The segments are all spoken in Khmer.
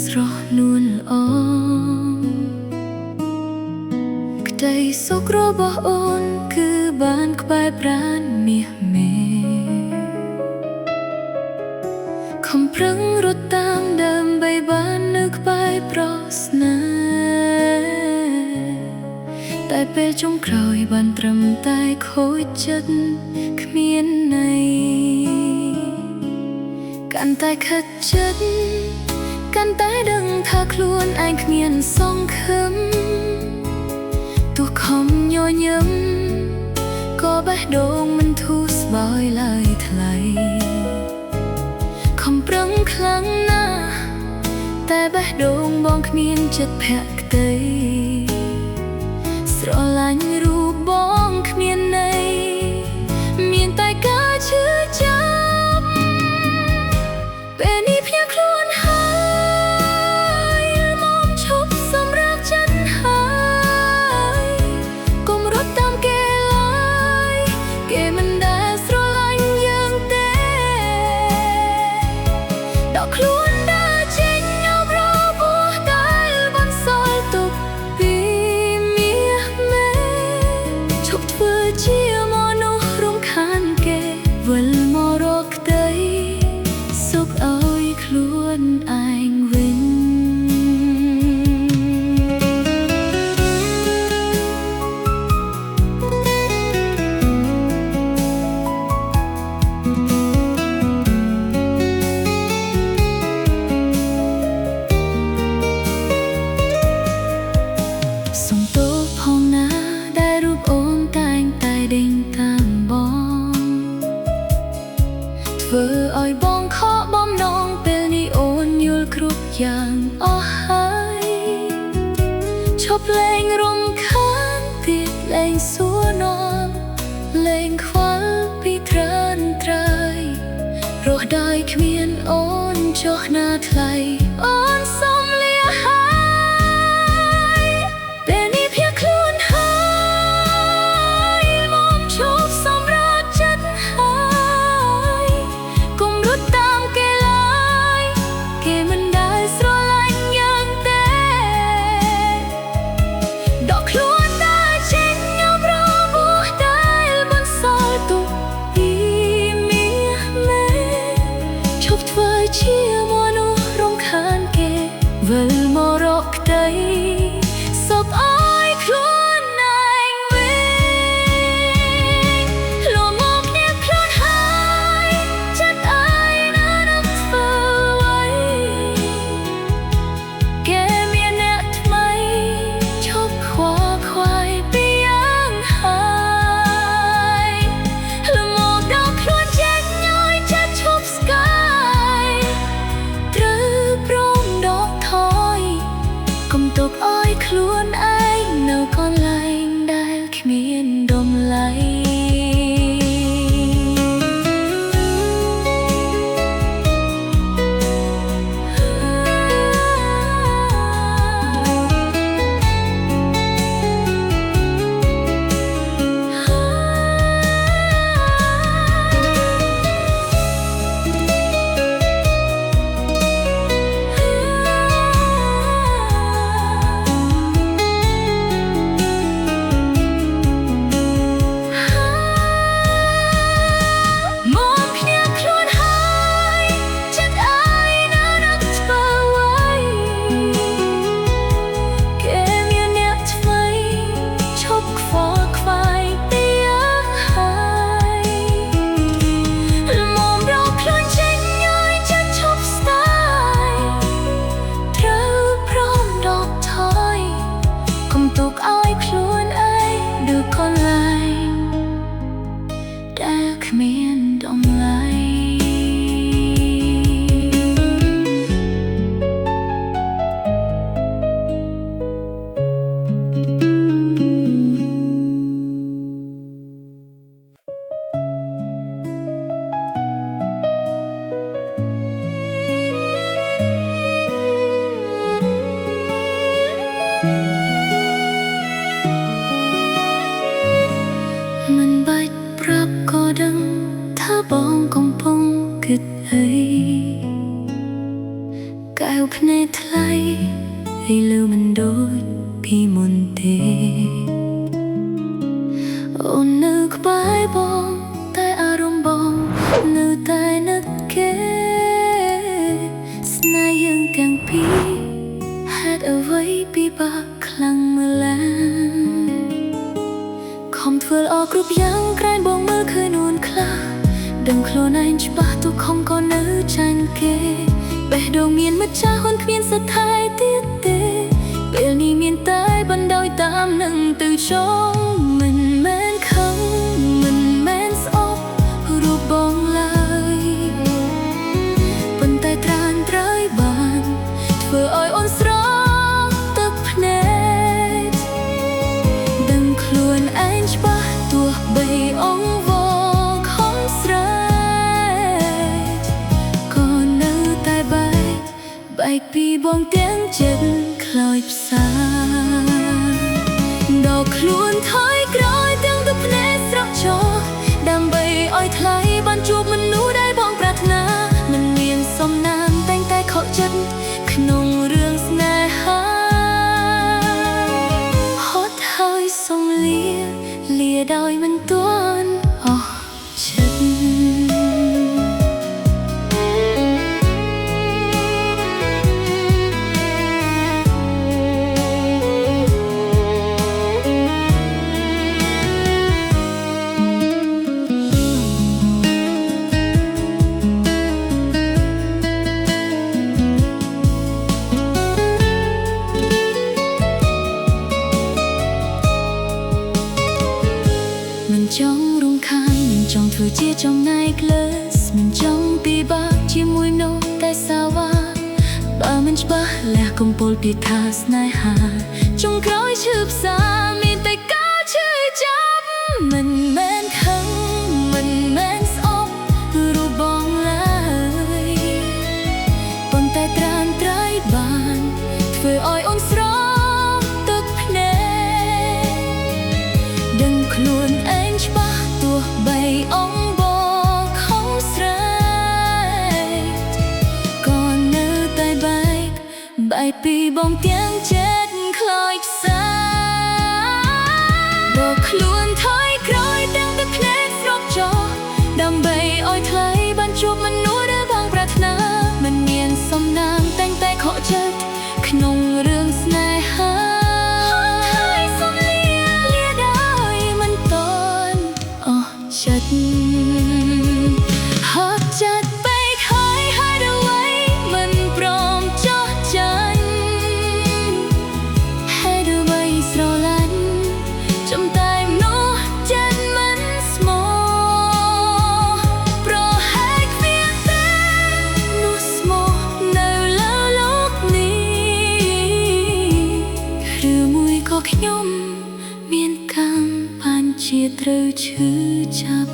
ស្រស់នួនល្អក្តីសុខរបស់អូនគឺបានក្បែរប្រាណមាសមេខំប្រឹងរត់តាមដើម្បីបាននៅក្បែរប្រស្នាតែពេលចុងក្រោយបានត្រឹមតែខូចចិត្តគ្មានន័យកាន់តែខិតចិត្តកាន់តែដឹងថាខ្លួនឯងគ្មានសង្ឃឹមទោះខំញញឹមក៏បេះដូងមិនធូរស្បើយឡើយថ្លៃខំប្រឹងខ្លាំងណាស់តែបេះដូងបងគ្មានចិត្តភក្តីស្រឡាញ់រូបបងគ្មានន័យមានតែការឈឺចាប់ពេលនេះភ្ញាក់ខ្លួនហើយមកឈប់សម្រាប់ចិត្តហើយកុំរត់តាមគេឡើយគេមិនដែលស្រឡាញ់យើងទេដកខ្លួនដើរចេញអបរបួសដែលបន្សល់ទុកពីមាសមេឈប់ធ្វើជាមនុស្សរំខានគេវិលមករកក្តីសុខឲ្យខ្លួនឯងវិញសុំទោសផងណាដែលរូបអូនតែងតែដេញតាមបងធ្វើឲ្យបងខកបំណងពេលនេះអូនយល់គ្រប់យ៉ាងអស់ហើយឈប់លេងរំខានទៀតលេងសួរនាំលេងខ្វល់ពីត្រើនត្រៃរស់ដោយគ្មានអូនចុះណាថ្លៃអូនសុំលាហើយពេលនេះភ្ញាក់ខ្លួនហើយមកឈប់សម្រាប់ចិត្តហើយកុំរត់តាមគេឡើយគេមិនដែលស្រឡាញ់យើងទេដកខ្លួនដើរចេញអបរបួសដែលបន្សល់ទុកពីមាសមេឈប់ធ្វើជាមនុស្សរំខានគេវិលមករកក្តីសុខឲ្យខ្លួនឯងវិញលំមកគ្នាខ្លួនហើយចិត្តឯងនៅនឹងធ្វើអ្វីគេមានអ្នកថ្មីឈប់ខ្វល់ខ្វាយពីយ៉ាងហើយលំមកដល់ខ្លួនចេញឲ្យចិត្តឈប់ស្កាយត្រូវព្រមដកថយកុំទុកឲ្យខ្លួនឯងនៅកន្លែងដែលគ្មានតម្លៃទុកឲ្យខ្លួនឯងនៅកន្លែងដែលគ្មានតម្លៃមិនបាច់ប្រាប់ក៏ដឹងថាបងកំពុងគិតអីកែវ ភ្នែកថ្លៃឲ្យលឺមិនដូចពីមុនទេអូននៅក្បែរបងតែអារម្មណ៍បងនៅតែនឹកគេស្នេហ៍យើងទាំងពីរហេតុអ្វីពិបាកខ្លាំងម្ល៉េះខំធ្វើល្អគ្រប់យ៉ាងក្រែងបងមើលឃើញនួនខ្លះដឹងខ្លួនឯងច្បាស់ទុកខំក៏នៅចាញ់គេបេះដូងមានមិត្តចាស់ហ៊ុនគ្មានសទ្ធាទៀតទេពេលនេះមានតែបណ្ដោយតាមនឹងទៅចងមិនមែនខឹងមិនមែនស្អប់រូបបងឡើយប៉ុន្តែត្រានត្រើយបានធ្វើឲ្យអូនស្រង់ទឹកភ្នែកដឹងខ្លួនឯងច្បាស់ទោះបីអង្វរខំស្រែកក៏នៅតែបែកពីបងទាំងចិត្តខ្លោចផ្សាដល់ខ្លួនថយក្រោយទាំងទឹកភ្នែកស្រក់ចោលដើម្បីឲ្យថ្លៃបានជួបមនុស្សដែលបងប្រាថ្នាមិនមានសំណាងតែងតែខកចិត្តក្នុងរឿងស្នេហាហត់ហើយសុំលាដោយមិនទាន់អស់ចិត្តមិនចង់រំខានមិនចង់ធ្វើជាចំណែកលើសមិនចង់ពិបាកជាមួយនោះតែសាវ៉ាបើមិនច្បាស់លះកំពុលពីថាស្នេហាចុងក្រោយឈឺផ្សាមានតែការឈឺចាប់មិនមែនខឹងមិនមែនស្អប់រូបបងឡើយប៉ុន្តែត្រានត្រើយបានធ្វើឲ្យអូនស្រង់ទឹកភ្នែកដឹងខ្លួនឯងច្បាស់ទោះបីអង្វរខំស្រែកក៏នៅតែបែកពីបងទាំងចិត្តខ្លោចផ្សាដល់ខ្លួនថយក្រោយទាំងទឹកភ្នែកស្រក់ចោលដើម្បីឲ្យថ្លៃបានជួបមនុស្សដែលបងប្រាថ្នាមិនមានសំណាងតែងតែខកចិត្តក្នុងរឿងស្នេហាហត់ចិត្តពេកហើយអ្វីមិនព្រមចោះចាញ់ហេតុអ្វីស្រឡាញ់ចំតែនោះចិត្តមិនស្មោះប្រហែលគ្មានតែនោះស្មោះនៅលើលោកនេះឬមួយក៏ខ្ញុំមានកម្មបានជាត្រូវឈឺចាប់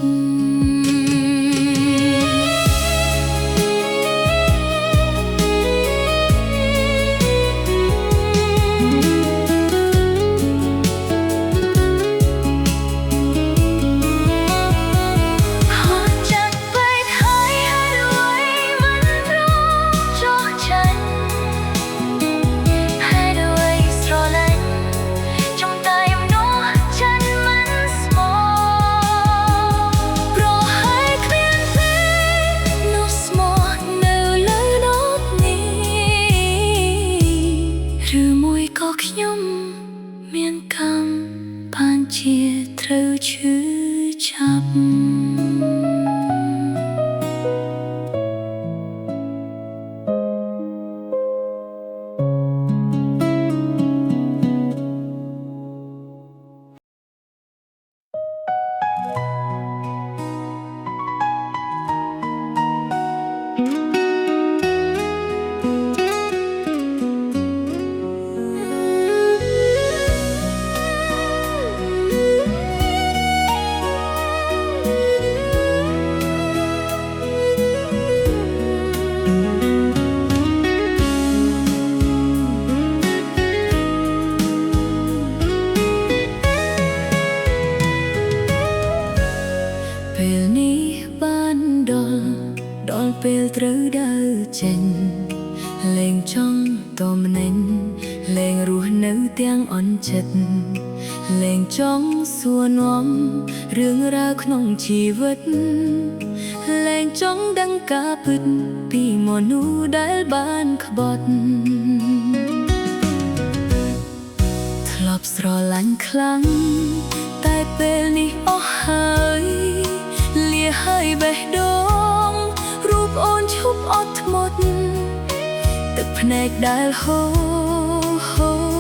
ខ្ញុំមានកម្មបានជាត្រូវឈឺចាប់ពេលត្រូវដើរចេញលែងចង់ មនិញលែងរស់នៅទាំងអន់ចិត្តលែងចង់សួរនាំរឿងរ៉ាវក្នុងជីវិតលែងចង់ដឹងការពិតពីមនុស្សដែលបានក្បត់ធ្លាប់ស្រឡាញ់ខ្លាំងតែពេលនេះអស់ហើយលាហើយបេះដូងរូបអូនឈប់អត់ធ្មត់ទឹកភ្នែកដែលហូ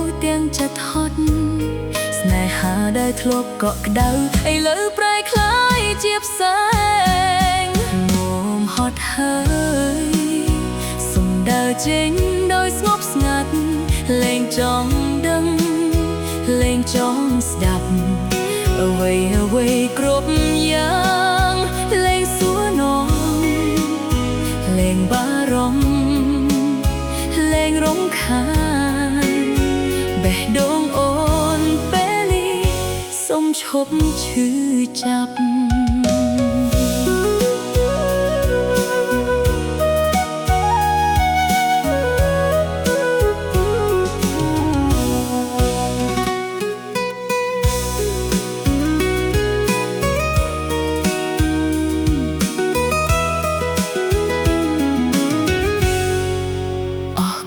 រទាំងចិត្តហត់ស្នេហាដែលធ្លាប់កក់ក្ដៅឥឡូវប្រែคล้ายជាផ្សែងមុំហត់ហើយសុំដើរចេញដោយស្ងប់ស្ងាត់លែងចង់ដឹងលែងចង់ស្ដាប់អ្វីគ្រប់យ៉ាងលែងសួរនាំលែងបារម្ភលែងរំខានបេះដូងអូនពេលនេះសុំឈប់ឈឺចាប់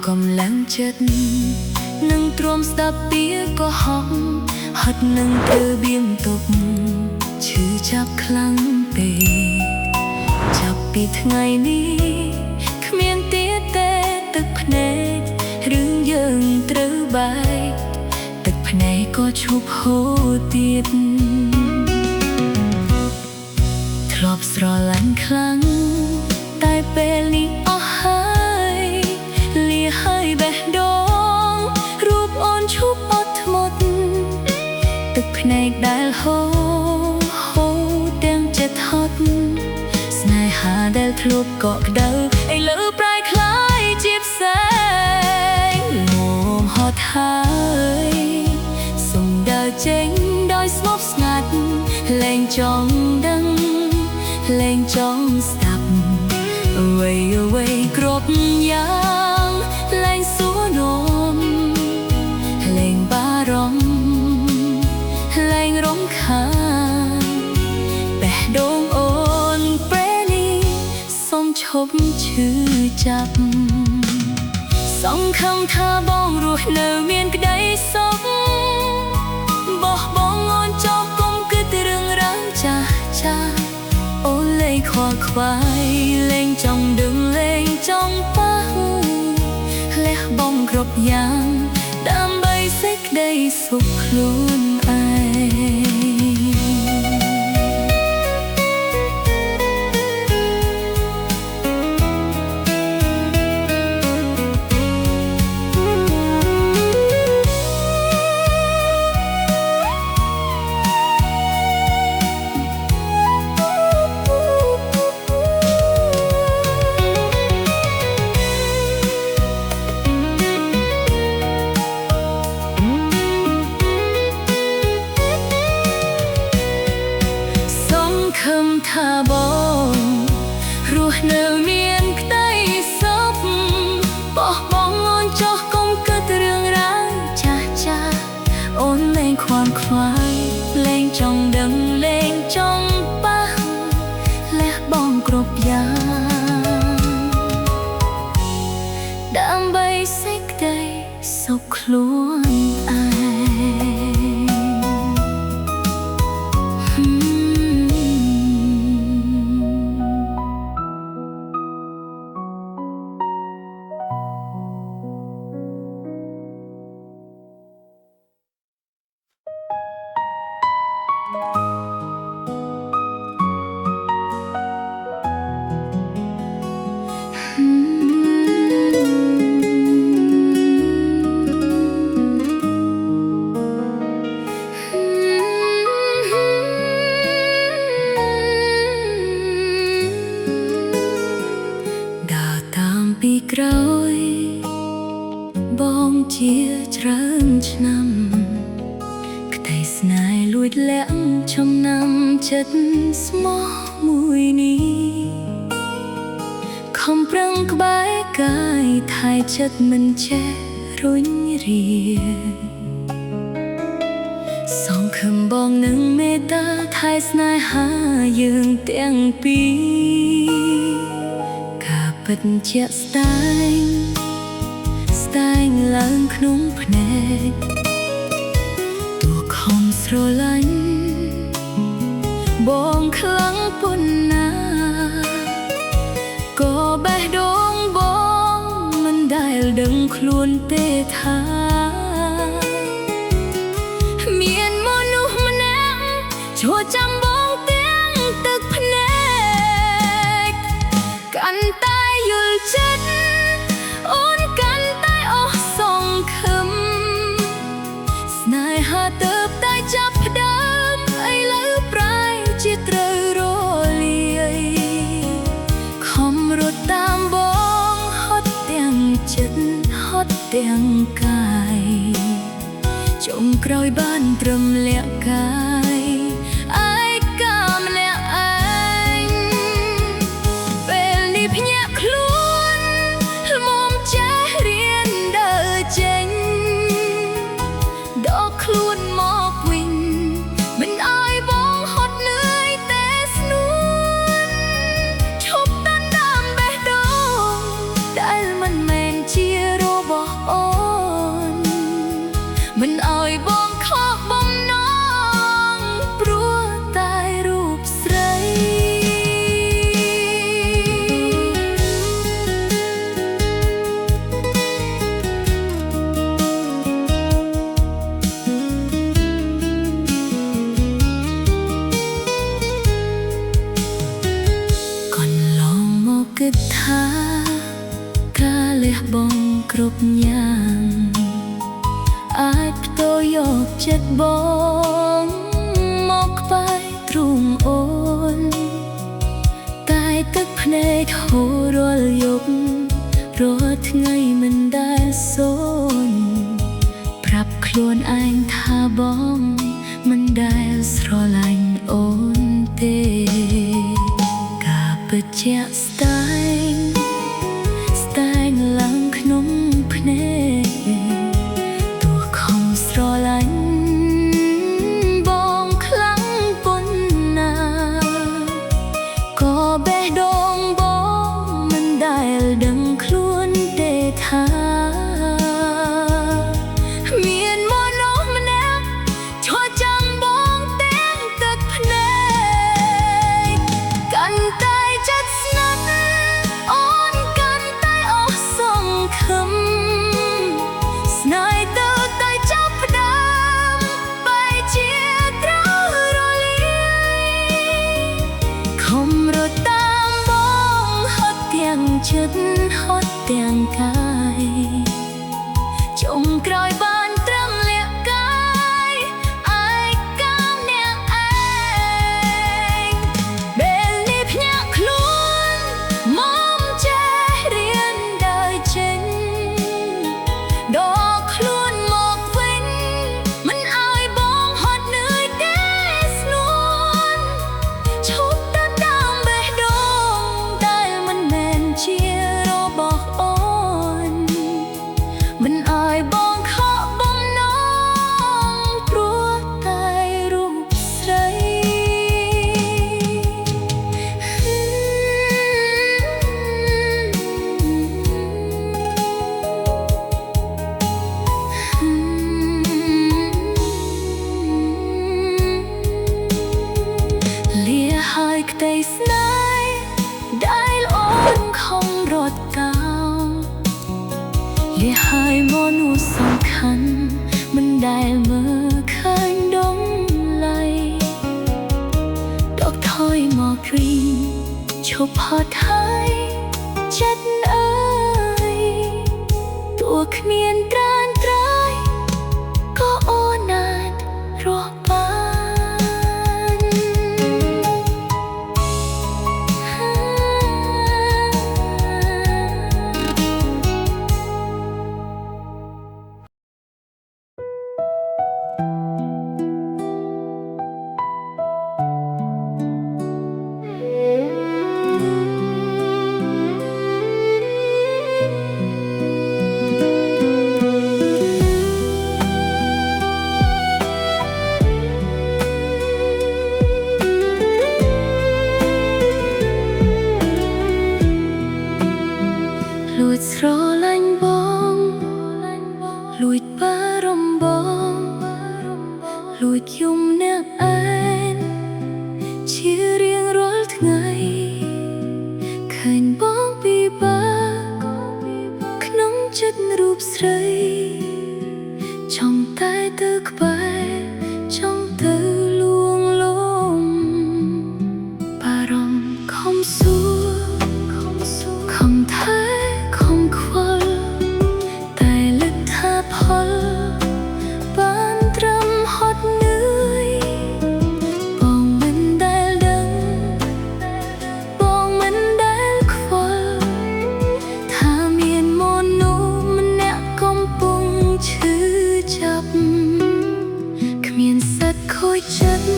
កម្លាំងចិត្តនឹងទ្រាំស្ដាប់ពីក៏ហក់ហត់នឹងធ្វើបៀងទុកឈឺចាប់ខ្លាំងពេកចាប់ពីថ្ងៃនេះគ្មានទៀតទេទឹកភ្នែករឿងយើងត្រូវបែកទឹកភ្នែកក៏ឈប់ហូរទៀតធ្លាប់ស្រឡាញ់ខ្លាំងតែពេលនេះអស់ហើយលាហើយបេះដូងរូបអូនឈប់អត់ធ្មត់ទឹកភ្នែកដែលហូរទាំងចិត្តហត់ស្នេហាដែលធ្លាប់កក់ក្ដៅឥឡូវប្រែคล้ายជាផ្សែងមុំហត់ហើយសុំដើរចេញដោយស្ងប់ស្ងាត់លែងចង់ដឹងលែងចង់ស្ដាប់អ្វីគ្រប់យ៉ាងលែងសួរនាំលែងបារម្ភលែងរំខានបេះដូងអូនពេលនេះសុំឈប់ឈឺចាប់សង្ឃឹមថាបងរស់នៅមានក្ដីសុខបោះបង់អូនចោលកុំគិតរឿងរ៉ាវចាស់អូនលែងខ្វល់ខ្វាយលែងចង់ដឹងលែងចង់ប៉ះលះបង់គ្រប់យ៉ាងដើម្បីសេចក្ដីសុខខ្លួនឯងខំថាបងរស់នៅមានក្ដីសុខបោះបង់អូនចោះកុំគិតរឿងរ៉ាវចាស់អូនលែងខ្វល់ខ្វាយលែងចង់ដឹងលែងចង់ប៉ះលះបង់គ្រប់យ៉ាងដើម្បីសេចក្ដីសុខខ្លួនឯងពីក្រោយបងជាច្រើនឆ្នាំក្ដីស្នេហ៍លួចលាក់ចំណាំចិត្តស្មោះមួយនេះខំប្រឹងក្បែរកាយថែចិត្តមិនចេះ រុញរាសងខឹមបងនឹងមេត្តាថែស្នេហាយើងទាំងពីរការពិតជាក់ស្ដែងឡើងក្នុងភ្នែកទោះខំស្រឡាញ់បងខ្លាំងប៉ុណ្ណាក៏បេះដូងបងមិនដែលដឹងខ្លួនទេថាមានមនុស្សម្នាក់ជួយចាំបងទាំងទឹកភ្នែកកាន់តែយល់ចិត្តអូនកាន់តែអស់សង្ឃឹមស្នេហាទើបតែចាប់ផ្ដើមឥឡូវប្រែជាត្រូវរលាយខំរត់តាមបងហត់ទាំងចិត្តហត់ទាំងកាយចុងក្រោយបានត្រឹមលាក់កាយឯកាម្នាក់ឯងពេលនេះភ្ញាក់ខ្លួនល្មមចេះរៀនដើរចេញដកខ្លួនមកវិញមិនឲ្យបងហត់នឿយតែស្នួនឈប់តាន់តាមបេះដូងដែលមិនមែនជារបស់អូនមិនឲ្យបងខកបំណងព្រោះតែរូបស្រីគិតថាការលះបង់គ្រប់យ៉ាងអាចផ្ទោយកចិត្តបងមកក្បែរទ្រូងអូនតែទឹកភ្នែកហូររាល់យប់រាល់ថ្ងៃមិនដែលសូន្យប្រាប់ខ្លួនឯងថាបងមិនដែលស្រឡាញ់អូនទេពិតជាក់ស្ដែងឡើងក្នុងភ្នែកទោះខំស្រឡាញ់បងខ្លាំងប៉ុណ្ណាក៏បេះដូងបងមិនដែលដឹងខ្លួនទេថាមានមនុស្សម្នាក់ជួយចាំបងទាំងទឹកភ្នែកកាន់តែស្នេហ៍ទៅតែចាប់ផ្ដើមបែរជាត្រូវរលាយខំរត់តាមបងហត់ទាំងចិត្តហត់ទាំងកាយចុងក្រោយបានត្រឹមលាក់កាយឯកាម្នាក់ឯងពេលនេះភ្ញាក់ខ្លួនមកចេះរៀនដើរចេញដកខ្លួនមកវិញមិនឲ្យបងហត់នឿយទេស្នួនឈប់តាន់តាមបេះដូងដែលមិនមែនជារបស់អូនមិនឲ្យបងខកបំណងព្រោះតែរូបស្រីហើយក្តីស្នេហ៍ដែលអូនខំរត់តាមលះហើយមនុស្សសំខាន់មិនដែលមើលឃើញដងឡៃដកថយមកវិញឈប់ហត់ហើយចិត្តអើយទោះគ្មានត្រានត្រើយក៏អូនអាចរស់បាន ស្រឡាញ់បងលួចបារម្ភបងលួចយំអ្នកឯងជារៀងរាល់ថ្ងៃឃើញបងពិបាកក្នុងចិត្តរូបស្រីចង់តែទៅក្បែរចង់ទៅលួងលោមបារម្ភខំសួរខំថែខំខ្វល់តែលទ្ធផលបានត្រឹមហត់នឿយបងមិនដែលដឹងបងមិនដែលខ្វល់ថាមានមនុស្សម្នាក់កំពុងឈឺចាប់គ្មានសិទ្ធខូចចិត្ត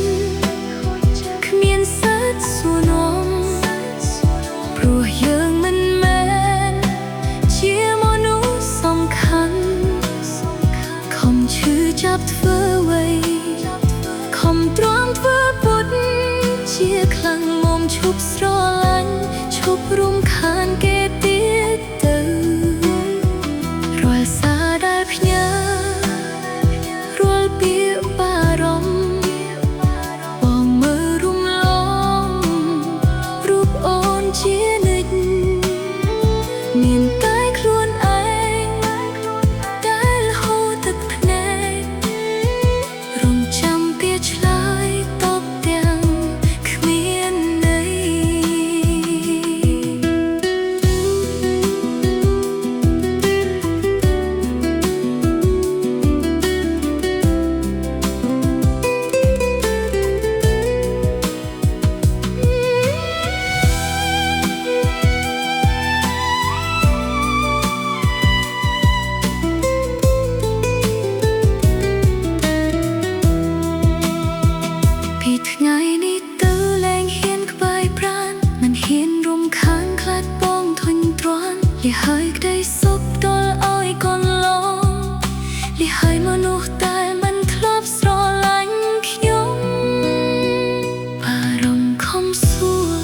គ្មានសិទ្ធសួរនាំព្រោះយើងមិនមែនជាមនុស្សសំខាន់ខំឈឺចាប់ធ្វើអ្វីខំទ្រាំធ្វើពុតជាខ្លាំងមុំឈប់ស្រឡាញ់ឈប់រំខានគេទៀតទៅរាល់សារដែលផ្ញើរាល់ពាក្យបារម្ភបងមើលរំលងរូបអូនជានិច្ចមានតែខ្លួនឯងដែលហូរទឹកភ្នែករងចាំពាក្យឆ្លើយតបទាំងគ្មានន័យពីថ្ងៃនេះទៅលែងហ៊ានក្បែរប្រាណមិនហ៊ានរំខានខ្លាចបងធុញទ្រាន់លិហើយក្តីសុខទល់ឲ្យកន្លងលិហើយមនុស្សតែមិនធ្លាប់ស្រឡាញ់ខ្ញុំបារម្ភខំសួរ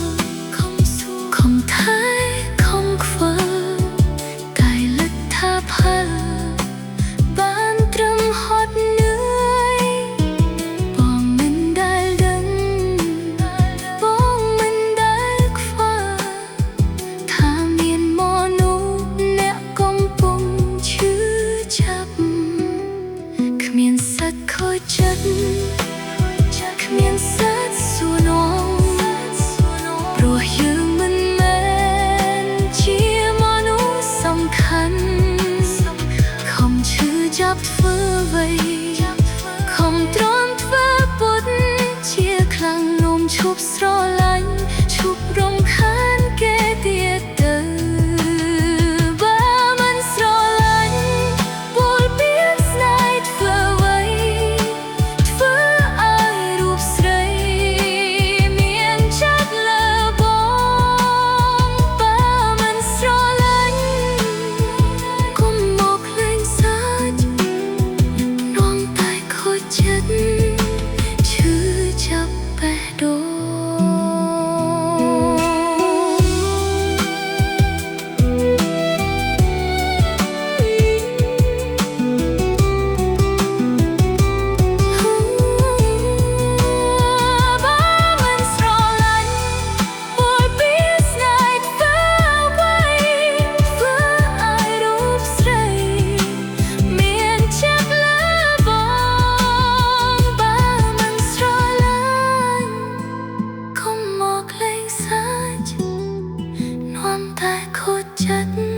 ខំថែខំខ្វល់តែលទ្ធផលបានត្រឹមហត់នឿយបងមិនដែលដឹងបងមិនដែលខ្វល់ថាមានមនុស្សម្នាក់កំពុងឈឺចាប់គ្មានសិទ្ធខូចចិត្តគ្មានសិទ្ធសួរនាំព្រោះយើងមិនមែនជាមនុស្សសំខាន់ខំឈឺចាប់ធ្វើអ្វីខំទ្រាំធ្វើពុតជាខ្លាំងនោមឈប់ស្រឡាញ់ឈប់រំខានគេទៀតទៅបើមិនស្រឡាញ់ពោលពាក្យស្នេហ៍ធ្វើអ្វីធ្វើឲ្យរូបស្រីមានចិត្តលើបងបើមិនស្រឡាញ់កុំមកលេងសើចនាំតែខូចចិត្តឈឺចាប់បេះដូងបើមិនស្រឡាញ់ពោលពាក្យស្នេហ៍ធ្វើអ្វីធ្វើឲ្យរូបស្រីមានចិត្តលើបងបើមិនស្រឡាញ់កុំមកលេងសើចនាំតែខូចចិត្ត